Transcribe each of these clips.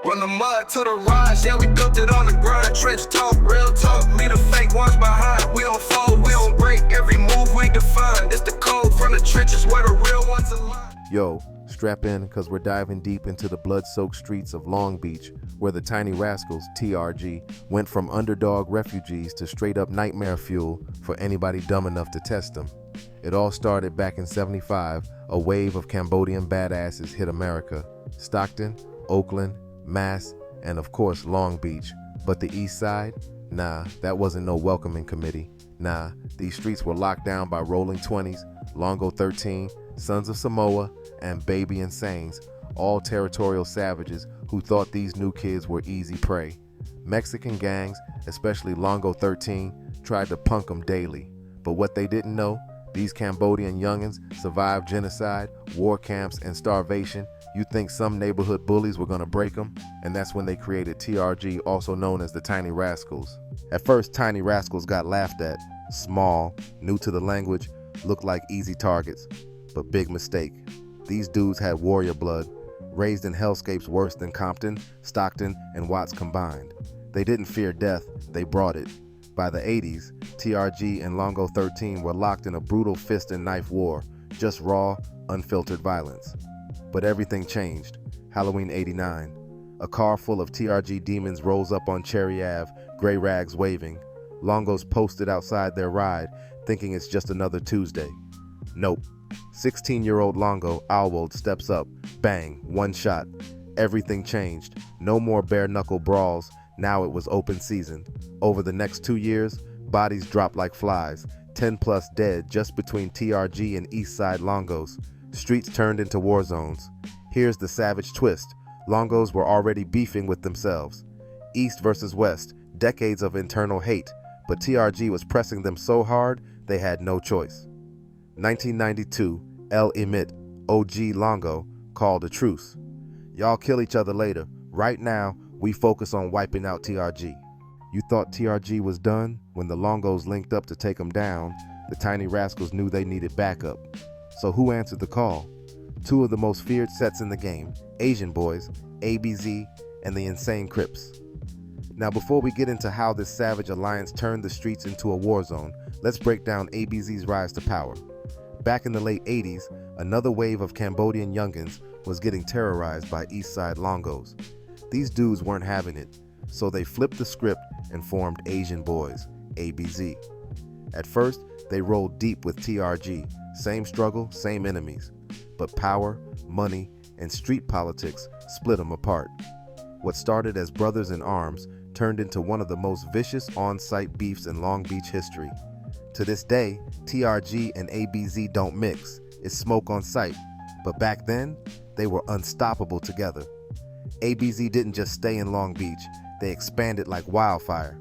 From the mud to the rise, yeah, we built it on the grind. Trench talk, real talk, leave the fake ones behind. We don't fold, we don't break, every move we define. It's the code from the trenches where the real ones align. Yo, strap in, cause we're diving deep into the blood-soaked streets of Long Beach, where the tiny rascals, TRG, went from underdog refugees to straight-up nightmare fuel for anybody dumb enough to test them. It all started back in '75, a wave of Cambodian badasses hit America. Stockton, Oakland, Mass, and of course Long Beach. But the East Side? Nah, that wasn't no welcoming committee. Nah, these streets were locked down by Rolling 20s, Longo 13, Sons of Samoa, and Baby Insanes, all territorial savages who thought these new kids were easy prey. Mexican gangs, especially Longo 13, tried to punk them daily. But what they didn't know, these Cambodian youngins survived genocide, war camps, and starvation. You think some neighborhood bullies were gonna break them? And that's when they created TRG, also known as the Tiny Rascals. At first, Tiny Rascals got laughed at. Small, new to the language, looked like easy targets. But big mistake. These dudes had warrior blood, raised in hellscapes worse than Compton, Stockton, and Watts combined. They didn't fear death, they brought it. By the 80s, TRG and Longo 13 were locked in a brutal fist and knife war, just raw, unfiltered violence. But everything changed. Halloween '89. A car full of TRG demons rolls up on Cherry Ave, gray rags waving. Longos posted outside their ride, thinking it's just another Tuesday. Nope. 16-year-old Longo, Alwold, steps up. Bang, one shot. Everything changed. No more bare-knuckle brawls. Now it was open season. Over the next 2 years, bodies dropped like flies. 10 plus dead just between TRG and East Side Longos. Streets turned into war zones. Here's the savage twist. Longos were already beefing with themselves. East versus West, decades of internal hate, but TRG was pressing them so hard, they had no choice. 1992, El Emit, OG Longo, called a truce. Y'all kill each other later. Right now, we focus on wiping out TRG. You thought TRG was done? When the Longos linked up to take them down, the Tiny Rascals knew they needed backup. So who answered the call? Two of the most feared sets in the game, Asian Boyz, ABZ, and the Insane Crips. Now before we get into how this savage alliance turned the streets into a war zone, let's break down ABZ's rise to power. Back in the late 80s, another wave of Cambodian youngins was getting terrorized by East Side Longos. These dudes weren't having it, so they flipped the script and formed Asian Boyz, ABZ. At first, they rolled deep with TRG, same struggle, same enemies. But power, money, and street politics split them apart. What started as brothers in arms turned into one of the most vicious on-site beefs in Long Beach history. To this day, TRG and ABZ don't mix. It's smoke on sight. But back then, they were unstoppable together. ABZ didn't just stay in Long Beach, they expanded like wildfire.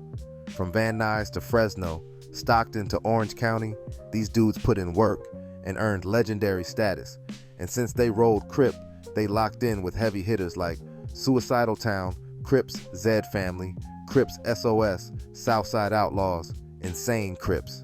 From Van Nuys to Fresno, Stockton to Orange County, these dudes put in work and earned legendary status. And since they rolled Crip, they locked in with heavy hitters like Suicidal Town, Crips, Zed Family, Crips SOS, Southside Outlaws, Insane Crips.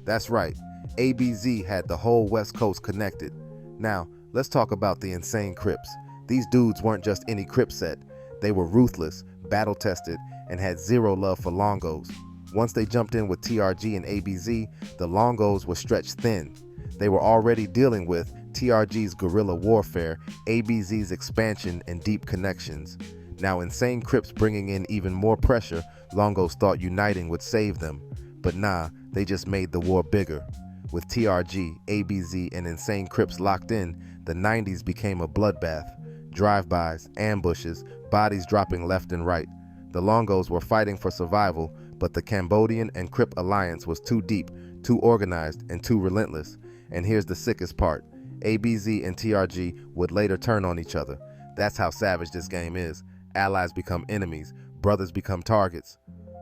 That's right, ABZ had the whole West Coast connected. Now, let's talk about the Insane Crips. These dudes weren't just any Crip set. They were ruthless, battle-tested, and had zero love for Longos. Once they jumped in with TRG and ABZ, the Longos were stretched thin. They were already dealing with TRG's guerrilla warfare, ABZ's expansion, and deep connections. Now Insane Crips bringing in even more pressure, Longos thought uniting would save them. But nah, they just made the war bigger. With TRG, ABZ, and Insane Crips locked in, the 90s became a bloodbath. Drive-bys, ambushes, bodies dropping left and right. The Longos were fighting for survival, but the Cambodian and Crip alliance was too deep, too organized, and too relentless. And here's the sickest part. ABZ and TRG would later turn on each other. That's how savage this game is. Allies become enemies, brothers become targets.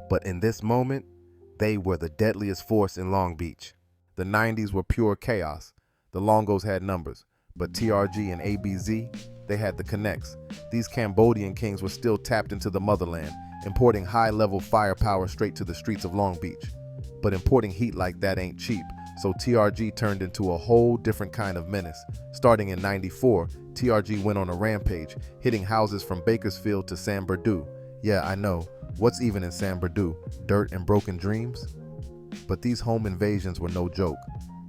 But in this moment, they were the deadliest force in Long Beach. The 90s were pure chaos. The Longos had numbers, but TRG and ABZ, they had the connects. These Cambodian kings were still tapped into the motherland, importing high-level firepower straight to the streets of Long Beach. But importing heat like that ain't cheap. so TRG turned into a whole different kind of menace. Starting in '94, TRG went on a rampage, hitting houses from Bakersfield to San Bernardino. Yeah, I know. What's even in San Bernardino? Dirt and broken dreams? But these home invasions were no joke.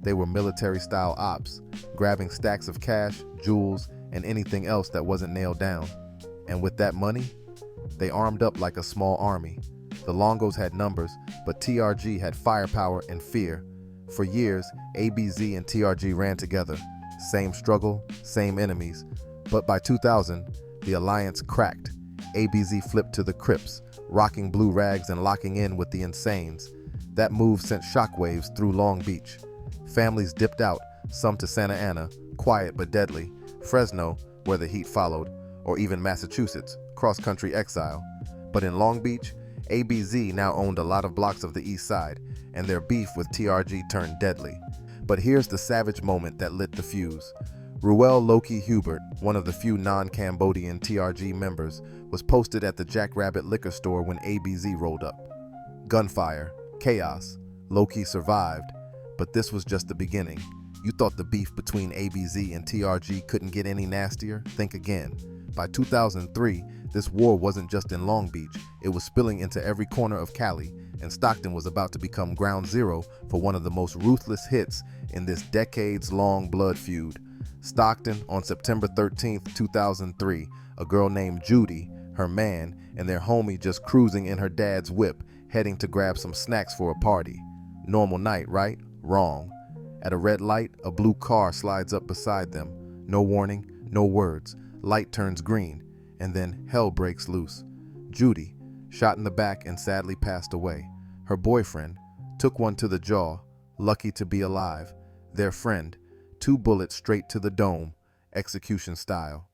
They were military-style ops, grabbing stacks of cash, jewels, and anything else that wasn't nailed down. And with that money, they armed up like a small army. The Longos had numbers, but TRG had firepower and fear. For years, ABZ and TRG ran together. Same struggle, same enemies. But by 2000, the alliance cracked. ABZ flipped to the Crips, rocking blue rags and locking in with the Insanes. That move sent shockwaves through Long Beach. Families dipped out, some to Santa Ana, quiet but deadly, Fresno, where the heat followed, or even Massachusetts, cross-country exile. But in Long Beach, ABZ now owned a lot of blocks of the east side, and their beef with TRG turned deadly. But here's the savage moment that lit the fuse. Ruel Loki Hubert, one of the few non-Cambodian TRG members, was posted at the Jackrabbit liquor store when ABZ rolled up. Gunfire, chaos, Loki survived, but this was just the beginning. You thought the beef between ABZ and TRG couldn't get any nastier? Think again. By 2003, this war wasn't just in Long Beach, it was spilling into every corner of Cali, and Stockton was about to become ground zero for one of the most ruthless hits in this decades-long blood feud. Stockton, on September 13, 2003, a girl named Judy, her man, and their homie just cruising in her dad's whip, heading to grab some snacks for a party. Normal night, right? Wrong. At a red light, a blue car slides up beside them. No warning, no words. Light turns green, and then hell breaks loose. Judy, shot in the back and sadly passed away. Her boyfriend took one to the jaw, lucky to be alive. Their friend, 2 bullets straight to the dome, execution style.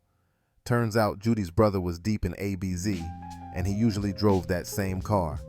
Turns out Judy's brother was deep in ABZ, and he usually drove that same car.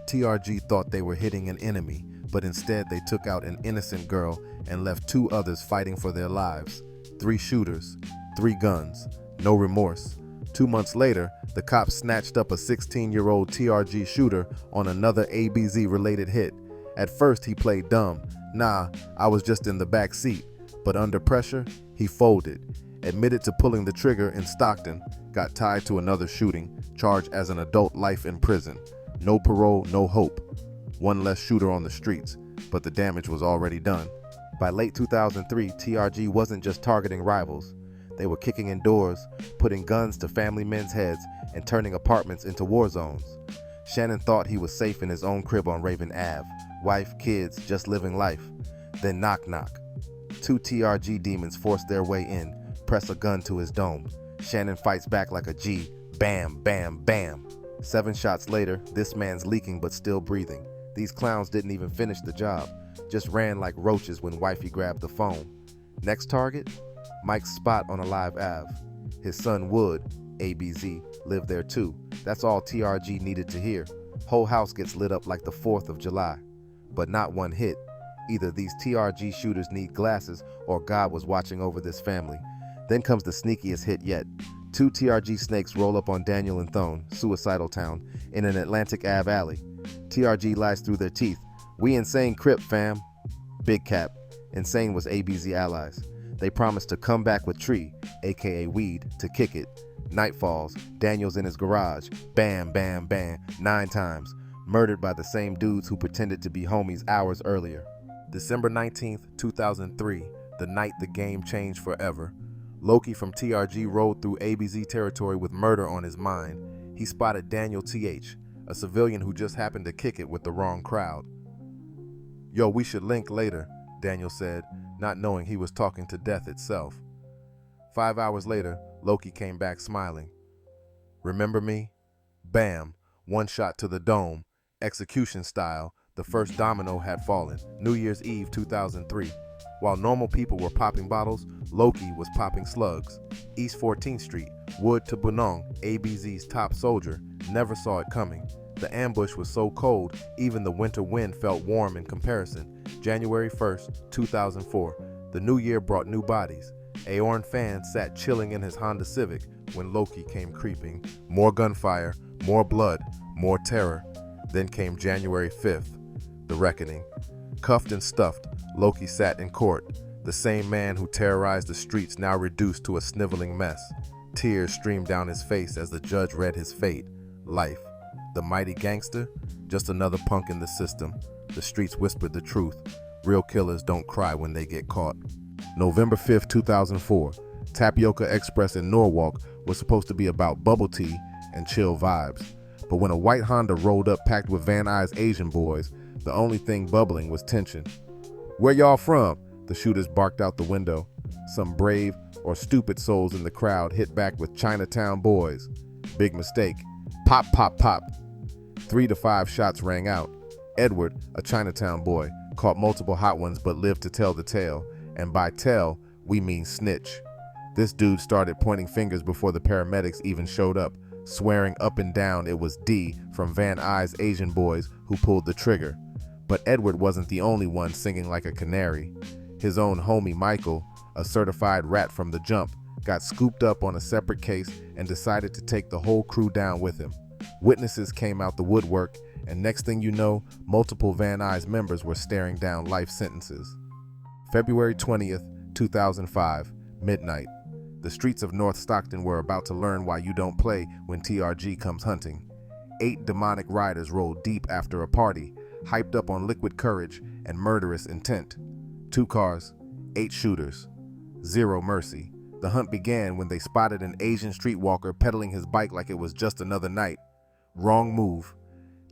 TRG thought they were hitting an enemy, but instead they took out an innocent girl and left 2 others fighting for their lives. 3 shooters, 3 guns, no remorse. 2 months later, the cops snatched up a 16-year-old TRG shooter on another ABZ-related hit. At first, he played dumb. Nah, I was just in the back seat. But under pressure, he folded. Admitted to pulling the trigger in Stockton, got tied to another shooting, charged as an adult life in prison. No parole, no hope. One less shooter on the streets, but the damage was already done. By late 2003, TRG wasn't just targeting rivals. They were kicking in doors, putting guns to family men's heads, and turning apartments into war zones. Shannon thought he was safe in his own crib on Raven Ave. Wife, kids, just living life. Then knock knock. 2 TRG demons force their way in, press a gun to his dome. Shannon fights back like a G. Bam, bam, bam. 7 shots later, this man's leaking but still breathing. These clowns didn't even finish the job, just ran like roaches when wifey grabbed the phone. Next target? Mike's spot on Alive Ave. His son Wood, ABZ, lived there too. That's all TRG needed to hear. Whole house gets lit up like the 4th of July. But not one hit. Either these TRG shooters need glasses or God was watching over this family. Then comes the sneakiest hit yet. 2 TRG snakes roll up on Daniel and Thone, Suicidal Town, in an Atlantic Ave alley. TRG lies through their teeth. We Insane Crip, fam. Big cap. Insane was ABZ allies. They promised to come back with Tree, aka Weed, to kick it. Night falls. Daniel's in his garage. Bam, bam, bam. 9 times. Murdered by the same dudes who pretended to be homies hours earlier. December 19th, 2003, the night the game changed forever. Loki from TRG rode through ABZ territory with murder on his mind. He spotted Daniel TH, a civilian who just happened to kick it with the wrong crowd. Yo, we should link later, Daniel said, not knowing he was talking to death itself. 5 hours later, Loki came back smiling. Remember me? Bam, 1 shot to the dome, execution style. The first domino had fallen. New Year's Eve 2003. While normal people were popping bottles, Loki was popping slugs. East 14th Street, Wood to Bunong, ABZ's top soldier, never saw it coming. The ambush was so cold, even the winter wind felt warm in comparison. January 1st, 2004. The new year brought new bodies. Aorn Fan sat chilling in his Honda Civic when Loki came creeping. More gunfire, more blood, more terror. Then came January 5th, the reckoning. Cuffed and stuffed, Loki sat in court. The same man who terrorized the streets now reduced to a sniveling mess. Tears streamed down his face as the judge read his fate. Life. The mighty gangster? Just another punk in the system. The streets whispered the truth. Real killers don't cry when they get caught. November 5th, 2004. Tapioca Express in Norwalk was supposed to be about bubble tea and chill vibes. But when a white Honda rolled up packed with Van Nuys Asian boys, the only thing bubbling was tension. "Where y'all from?" the shooters barked out the window. Some brave or stupid souls in the crowd hit back with Chinatown boys. Big mistake. Pop, pop, pop. 3 to 5 shots rang out. Edward, a Chinatown boy, caught multiple hot ones but lived to tell the tale. And by tell, we mean snitch. This dude started pointing fingers before the paramedics even showed up, swearing up and down it was D from Van Nuys Asian boys who pulled the trigger. But Edward wasn't the only one singing like a canary. His own homie Michael, a certified rat from the jump, got scooped up on a separate case and decided to take the whole crew down with him. Witnesses came out the woodwork, and next thing you know, multiple Van Nuys members were staring down life sentences. February 20th, 2005, midnight. The streets of North Stockton were about to learn why you don't play when TRG comes hunting. 8 demonic riders rolled deep after a party, hyped up on liquid courage and murderous intent. 2 cars, 8 shooters, 0 mercy. The hunt began when they spotted an Asian streetwalker pedaling his bike like it was just another night. Wrong move.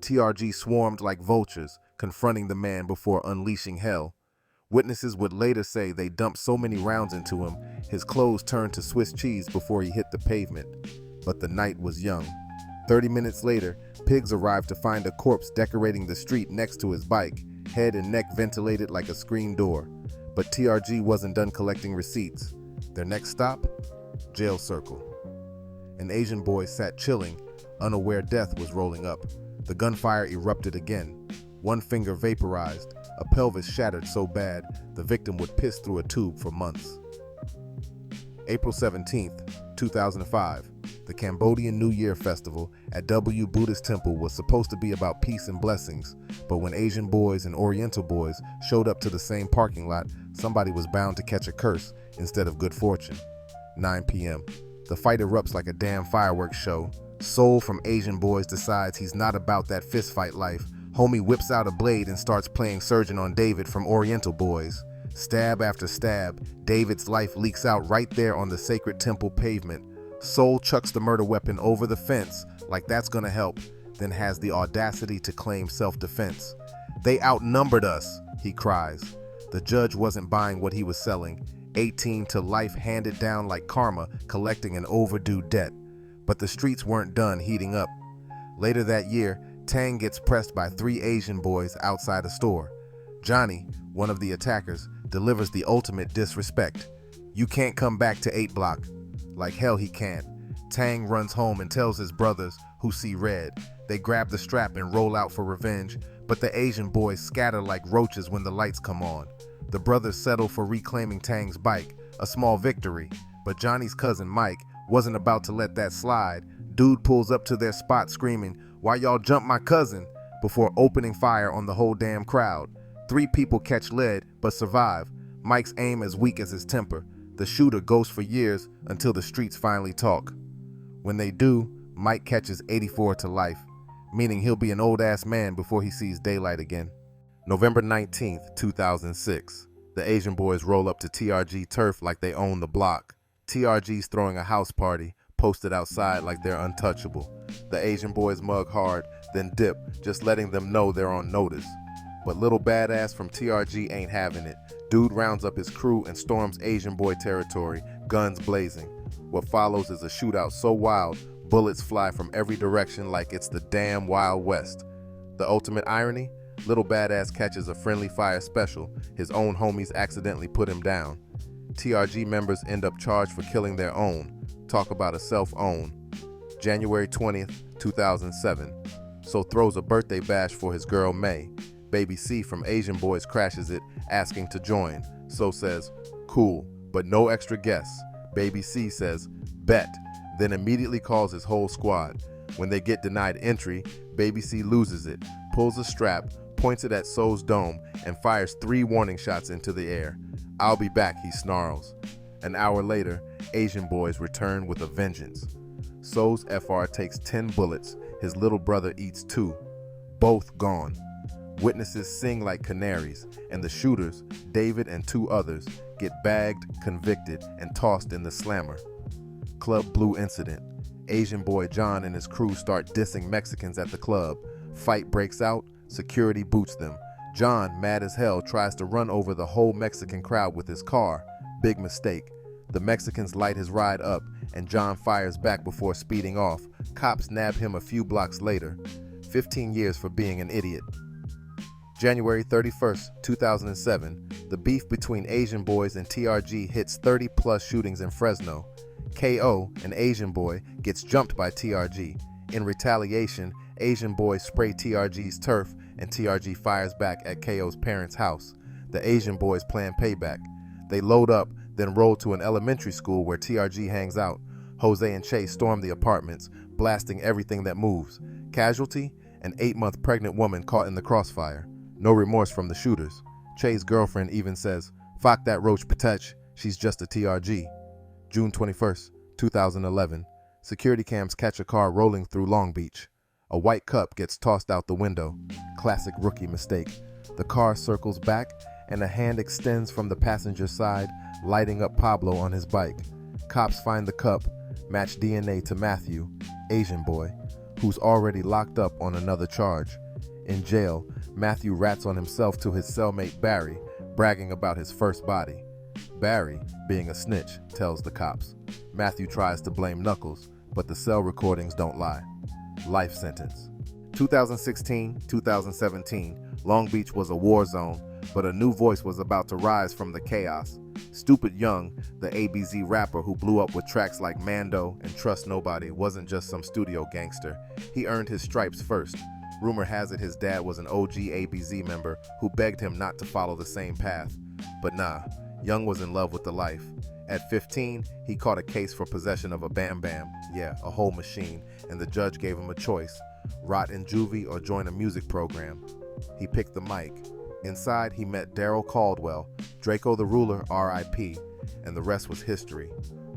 TRG swarmed like vultures, confronting the man before unleashing hell. Witnesses would later say they dumped so many rounds into him, his clothes turned to Swiss cheese before he hit the pavement. But the night was young. 30 minutes later, pigs arrived to find a corpse decorating the street next to his bike, head and neck ventilated like a screen door. But TRG wasn't done collecting receipts. Their next stop? Jail circle. An Asian boy sat chilling, unaware death was rolling up. The gunfire erupted again. One finger vaporized, a pelvis shattered so bad the victim would piss through a tube for months. April 17th, 2005. The Cambodian New Year festival at W Buddhist Temple was supposed to be about peace and blessings, but when Asian boys and Oriental boys showed up to the same parking lot, somebody was bound to catch a curse instead of good fortune. 9 p.m. The fight erupts like a damn fireworks show. Soul from Asian boys decides he's not about that fistfight life. Homie whips out a blade and starts playing surgeon on David from Oriental boys. Stab after stab, David's life leaks out right there on the sacred temple pavement. Soul chucks the murder weapon over the fence like that's gonna help, then has the audacity to claim self-defense. "They outnumbered us," he cries. The judge wasn't buying what he was selling. 18 to life handed down like karma, collecting an overdue debt. But the streets weren't done heating up. Later that year, Tang gets pressed by 3 Asian boys outside a store. Johnny, one of the attackers, delivers the ultimate disrespect. "You can't come back to 8 Block." Like hell he can't. Tang runs home and tells his brothers, who see red. They grab the strap and roll out for revenge, but the Asian boys scatter like roaches when the lights come on. The brothers settle for reclaiming Tang's bike, a small victory, but Johnny's cousin Mike wasn't about to let that slide. Dude pulls up to their spot screaming, "Why y'all jump my cousin?" before opening fire on the whole damn crowd. 3 people catch lead but survive. Mike's aim as weak as his temper. The shooter goes for years until the streets finally talk. When they do, Mike catches 84 to life, meaning he'll be an old-ass man before he sees daylight again. November 19th, 2006. The Asian boys roll up to TRG turf like they own the block. TRG's throwing a house party, posted outside like they're untouchable. The Asian boys mug hard, then dip, just letting them know they're on notice. But little badass from TRG ain't having it. Dude rounds up his crew and storms Asian boy territory, guns blazing. What follows is a shootout so wild, bullets fly from every direction like it's the damn Wild West. The ultimate irony? Little badass catches a friendly fire special. His own homies accidentally put him down. TRG members end up charged for killing their own. Talk about a self-own. January 20th, 2007. So throws a birthday bash for his girl May. Baby C from Asian Boys crashes it, asking to join. So says, "Cool, but no extra guests." Baby C says, "Bet," then immediately calls his whole squad. When they get denied entry, Baby C loses it, pulls a strap, points it at So's dome and fires 3 warning shots into the air. "I'll be back," he snarls. An hour later, Asian Boyz return with a vengeance. So's FR takes 10 bullets, his little brother eats 2. Both gone. Witnesses sing like canaries, and the shooters, David and 2 others, get bagged, convicted, and tossed in the slammer. Club Blue incident. Asian boy John and his crew start dissing Mexicans at the club. Fight breaks out, security boots them. John, mad as hell, tries to run over the whole Mexican crowd with his car. Big mistake. The Mexicans light his ride up, and John fires back before speeding off. Cops nab him a few blocks later. 15 years for being an idiot. January 31st, 2007, the beef between Asian Boyz and TRG hits 30-plus shootings in Fresno. KO, an Asian boy, gets jumped by TRG. In retaliation, Asian Boyz spray TRG's turf, and TRG fires back at KO's parents' house. The Asian Boyz plan payback. They load up, then roll to an elementary school where TRG hangs out. Jose and Chase storm the apartments, blasting everything that moves. Casualty? An 8-month pregnant woman caught in the crossfire. No remorse from the shooters. Che's girlfriend even says, "Fuck that roach patech, she's just a TRG." June 21st, 2011. Security cams catch a car rolling through Long Beach. A white cup gets tossed out the window. Classic rookie mistake. The car circles back, and a hand extends from the passenger side, lighting up Pablo on his bike. Cops find the cup, match DNA to Matthew, Asian boy, who's already locked up on another charge. In jail, Matthew rats on himself to his cellmate Barry, bragging about his first body. Barry, being a snitch, tells the cops. Matthew tries to blame Knuckles, but the cell recordings don't lie. Life sentence. 2016-2017, Long Beach was a war zone, but a new voice was about to rise from the chaos. Stupid Young, the ABZ rapper who blew up with tracks like Mando and Trust Nobody, wasn't just some studio gangster. He earned his stripes first. Rumor has it his dad was an OG ABZ member who begged him not to follow the same path. But nah, Young was in love with the life. At 15, he caught a case for possession of a Bam Bam, yeah, a whole machine, and the judge gave him a choice: rot in juvie or join a music program. He picked the mic. Inside, he met Daryl Caldwell, Draco the Ruler, R.I.P., and the rest was history.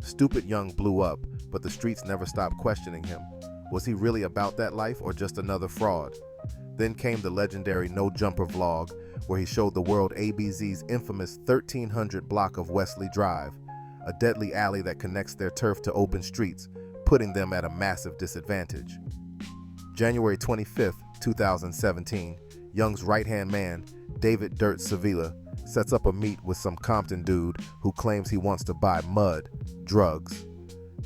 Stupid Young blew up, but the streets never stopped questioning him. Was he really about that life or just another fraud? Then came the legendary No Jumper vlog, where he showed the world ABZ's infamous 1300 block of Wesley Drive, a deadly alley that connects their turf to open streets, putting them at a massive disadvantage. January 25th, 2017, Young's right-hand man, David Dirt Sevilla, sets up a meet with some Compton dude who claims he wants to buy mud, drugs.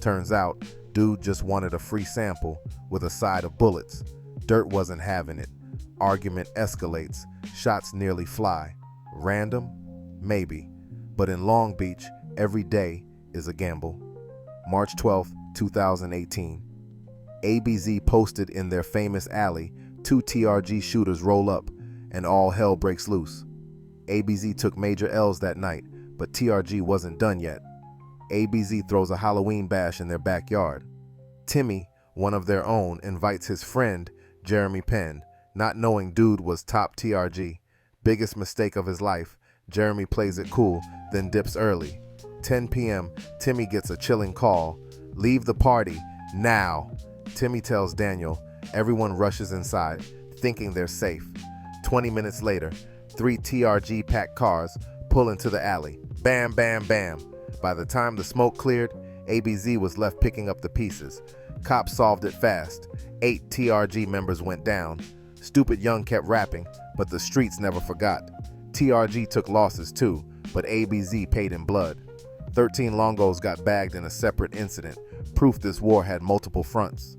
Turns out, dude just wanted a free sample with a side of bullets. Dirt wasn't having it. Argument escalates. Shots nearly fly. Random? Maybe. But in Long Beach, every day is a gamble. March 12, 2018. ABZ posted in their famous alley, 2 TRG shooters roll up, and all hell breaks loose. ABZ took major L's that night, but TRG wasn't done yet. ABZ throws a Halloween bash in their backyard. Timmy, one of their own, invites his friend, Jeremy Penn, not knowing dude was top TRG. Biggest mistake of his life. Jeremy plays it cool, then dips early. 10 p.m., Timmy gets a chilling call. Leave the party, now. Timmy tells Daniel. Everyone rushes inside, thinking they're safe. 20 minutes later, 3 TRG packed cars pull into the alley. Bam, bam, bam. By the time the smoke cleared, ABZ was left picking up the pieces. Cops solved it fast. 8 TRG members went down. Stupid Young kept rapping, but the streets never forgot. TRG took losses too, but ABZ paid in blood. 13 Longos got bagged in a separate incident, proof this war had multiple fronts.